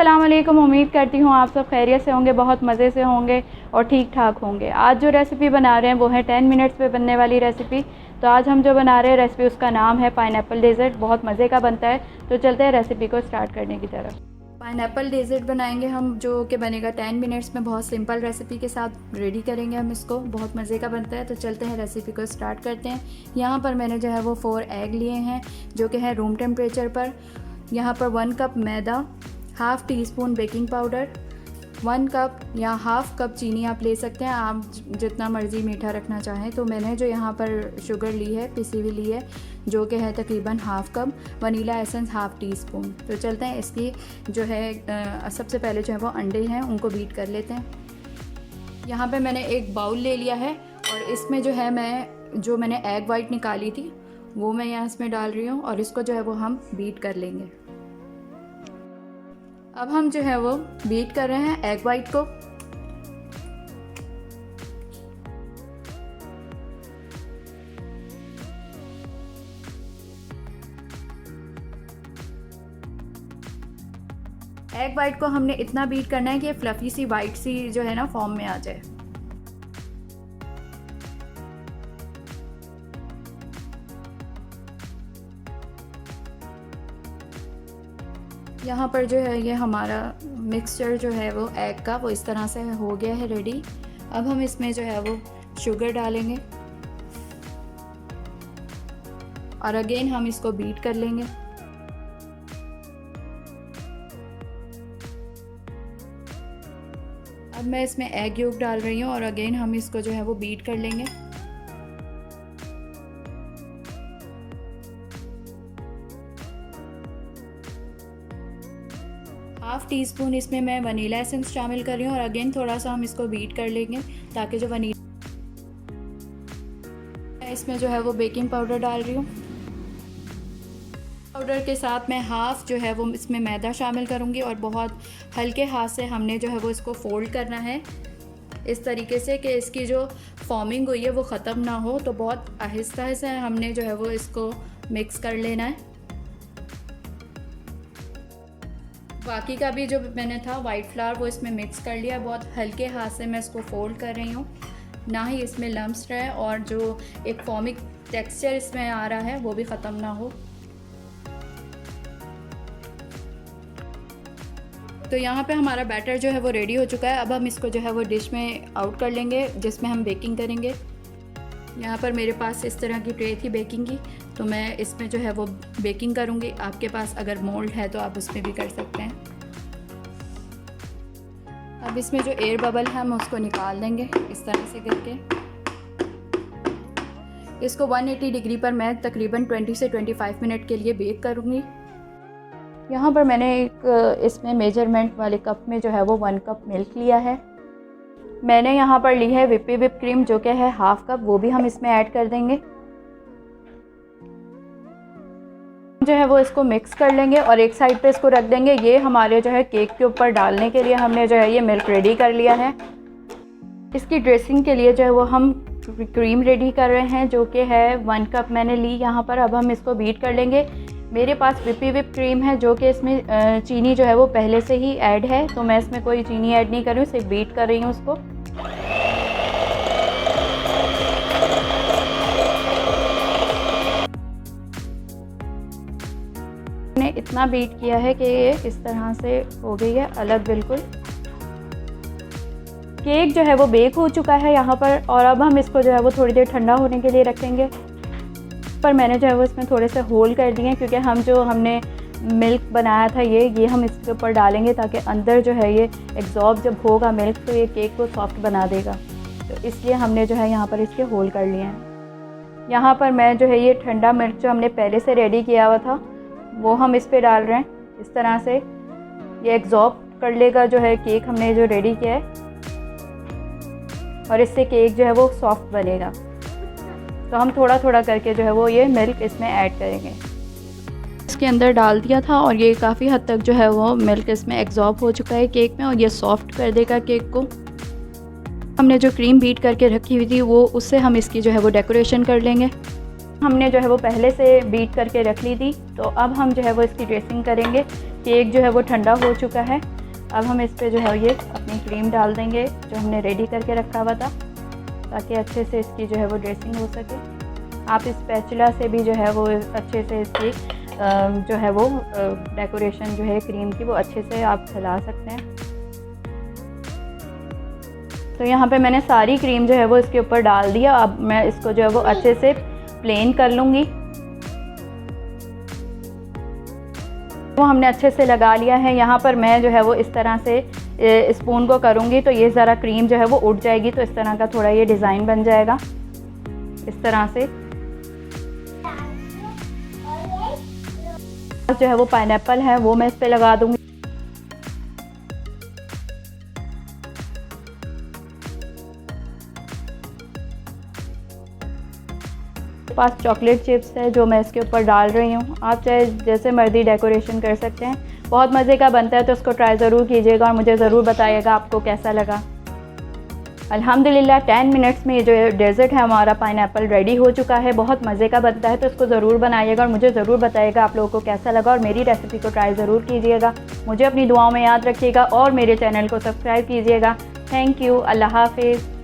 अस्सलाम वालेकुम। उम्मीद करती हूँ आप सब खैरियत से होंगे, बहुत मज़े से होंगे और ठीक ठाक होंगे। आज जो रेसिपी बना रहे हैं वो है 10 मिनट्स में बनने वाली रेसिपी। तो आज हम जो बना रहे हैं रेसिपी, उसका नाम है पाइनएप्पल डेज़र्ट। बहुत मज़े का बनता है। तो चलते हैं रेसिपी को स्टार्ट करने की तरफ। पाइनएप्पल डेज़र्ट बनाएंगे हम, जो कि बनेगा 10 मिनट्स में। बहुत सिंपल रेसिपी के साथ रेडी करेंगे हम इसको, बहुत मज़े का बनता है। तो चलते हैं रेसिपी को स्टार्ट करते हैं। यहाँ पर मैंने जो है वो 4 एग लिए हैं, जो कि है रूम टेम्परेचर पर। यहाँ पर 1 कप मैदा, half teaspoon baking powder, 1 cup या हाफ़ कप चीनी आप ले सकते हैं, आप जितना मर्ज़ी मीठा रखना चाहें। तो मैंने जो यहाँ पर शुगर ली है, पिसी हुई ली है, जो कि है तकरीबन half cup. Vanilla essence half tea spoon. तो चलते हैं इसकी जो है सबसे पहले जो है वो अंडे हैं उनको बीट कर लेते हैं। यहाँ पे मैंने एक बाउल ले लिया है और इसमें जो है मैंने एग वाइट निकाली थी वो मैं यहाँ इसमें डाल रही हूँ और इसको जो है वो हम बीट कर लेंगे। अब हम जो है वो बीट कर रहे हैं एग वाइट को। एग वाइट को हमने इतना बीट करना है कि फ्लफ़ी सी वाइट सी जो है ना फॉर्म में आ जाए। यहाँ पर जो है ये हमारा मिक्सचर जो है वो एग का वो इस तरह से हो गया है रेडी। अब हम इसमें जो है वो शुगर डालेंगे और अगेन हम इसको बीट कर लेंगे। अब मैं इसमें एग योक डाल रही हूँ और अगेन हम इसको जो है वो बीट कर लेंगे। हाफ़ टी स्पून इसमें मैं वनीला एसेंस शामिल कर रही हूँ और अगेन थोड़ा सा हम इसको बीट कर लेंगे ताकि जो वनीला, इसमें जो है वो बेकिंग पाउडर डाल रही हूँ। पाउडर के साथ मैं हाफ़ जो है वो इसमें मैदा शामिल करूँगी और बहुत हल्के हाथ से हमने जो है वो इसको फोल्ड करना है इस तरीके से कि इसकी जो फॉर्मिंग हुई है वो ख़त्म ना हो। तो बहुत आहिस्ता से हमने जो है वो इसको मिक्स कर लेना है। बाकी का भी जो मैंने था वाइट फ्लावर वो इसमें मिक्स कर लिया। बहुत हल्के हाथ से मैं इसको फोल्ड कर रही हूँ, ना ही इसमें लम्स रहे और जो एक फॉर्मिक टेक्सचर इसमें आ रहा है वो भी ख़त्म ना हो। तो यहाँ पे हमारा बैटर जो है वो रेडी हो चुका है। अब हम इसको जो है वो डिश में आउट कर लेंगे जिसमें हम बेकिंग करेंगे। यहाँ पर मेरे पास इस तरह की ट्रे थी बेकिंग की, तो मैं इसमें जो है वो बेकिंग करूँगी। आपके पास अगर मोल्ड है तो आप उसमें भी कर सकते हैं। अब इसमें जो एयर बबल है हम उसको निकाल देंगे इस तरह से करके। इसको 180 डिग्री पर मैं तकरीबन 20 से 25 मिनट के लिए बेक करूँगी। यहाँ पर मैंने एक इसमें मेजरमेंट वाले कप में जो है वो 1 कप मिल्क लिया है। मैंने यहाँ पर ली है विप क्रीम, जो कि है हाफ़ कप, वो भी हम इसमें ऐड कर देंगे। जो है वो इसको मिक्स कर लेंगे और एक साइड पे इसको रख देंगे। ये हमारे जो है केक के ऊपर डालने के लिए हमने जो है ये मिल्क रेडी कर लिया है। इसकी ड्रेसिंग के लिए जो है वो हम क्रीम रेडी कर रहे हैं, जो कि है 1 कप मैंने ली यहाँ पर। अब हम इसको बीट कर लेंगे। मेरे पास विप क्रीम है, जो कि इसमें चीनी जो है वो पहले से ही ऐड है, तो मैं इसमें कोई चीनी ऐड नहीं कर रही हूँ, सिर्फ बीट कर रही हूँ उसको। मैंने इतना बीट किया है कि ये इस तरह से हो गई है अलग बिल्कुल। केक जो है वो बेक हो चुका है यहाँ पर और अब हम इसको जो है वो थोड़ी देर ठंडा होने के लिए रखेंगे। पर मैंने जो है वो इसमें थोड़े से होल कर दिए हैं क्योंकि हमने मिल्क बनाया था ये हम इसके ऊपर डालेंगे ताकि अंदर जो है ये एग्जॉर्ब जब होगा मिल्क तो ये केक को सॉफ्ट बना देगा। तो इसलिए हमने जो है यहाँ पर इसके होल कर लिए हैं। यहाँ पर मैं जो है ये ठंडा मिल्क जो हमने पहले से रेडी किया हुआ था वो हम इस पर डाल रहे हैं। इस तरह से ये एग्जॉर्ब कर लेगा जो है केक हमने जो रेडी किया है और इससे केक जो है वो सॉफ्ट बनेगा। तो हम थोड़ा थोड़ा करके जो है वो ये मिल्क इसमें ऐड करेंगे। इसके अंदर डाल दिया था और ये काफ़ी हद तक जो है वो मिल्क इसमें एग्जॉर्ब हो चुका है केक में और ये सॉफ्ट कर देगा केक को। हमने जो क्रीम बीट करके रखी हुई थी वो उससे हम इसकी जो है वो डेकोरेशन कर लेंगे। हमने जो है वो पहले से बीट करके रख ली थी, तो अब हम जो है वो इसकी ड्रेसिंग करेंगे। केक जो है वो ठंडा हो चुका है अब हम इस पे जो है ये अपनी क्रीम डाल देंगे जो हमने रेडी करके रखा हुआ था, ताकि अच्छे से इसकी जो है वो ड्रेसिंग हो सके। आप इस स्पैचुला से भी जो है वो अच्छे से इसकी जो है वो डेकोरेशन जो है क्रीम की वो अच्छे से आप फैला सकते हैं। तो यहाँ पे मैंने सारी क्रीम जो है वो इसके ऊपर डाल दिया। अब मैं इसको जो है वो अच्छे से प्लेन कर लूँगी। वो हमने अच्छे से लगा लिया है। यहाँ पर मैं जो है वो इस तरह से स्पून को करूँगी तो ये ज़रा क्रीम जो है वो उड़ जाएगी, तो इस तरह का थोड़ा ये डिज़ाइन बन जाएगा इस तरह से। जो है वो पाइनएप्पल है वो मैं इस पे लगा दूँगी। पास चॉकलेट चिप्स है जो मैं इसके ऊपर डाल रही हूँ। आप चाहे जैसे मर्ज़ी डेकोरेशन कर सकते हैं, बहुत मज़े का बनता है। तो उसको ट्राई ज़रूर कीजिएगा और मुझे ज़रूर बताइएगा आपको कैसा लगा। अल्हम्दुलिल्लाह 10 मिनट्स में ये जो डेज़र्ट है हमारा पाइनएप्पल रेडी हो चुका है। बहुत मज़े का बनता है, तो इसको ज़रूर बनाइएगा और मुझे ज़रूर बताइएगा आप लोगों को कैसा लगा, और मेरी रेसिपी को ट्राई ज़रूर कीजिएगा। मुझे अपनी दुआओं में याद रखिएगा और मेरे चैनल को सब्सक्राइब कीजिएगा। Thank you. अल्लाह हाफ़िज़।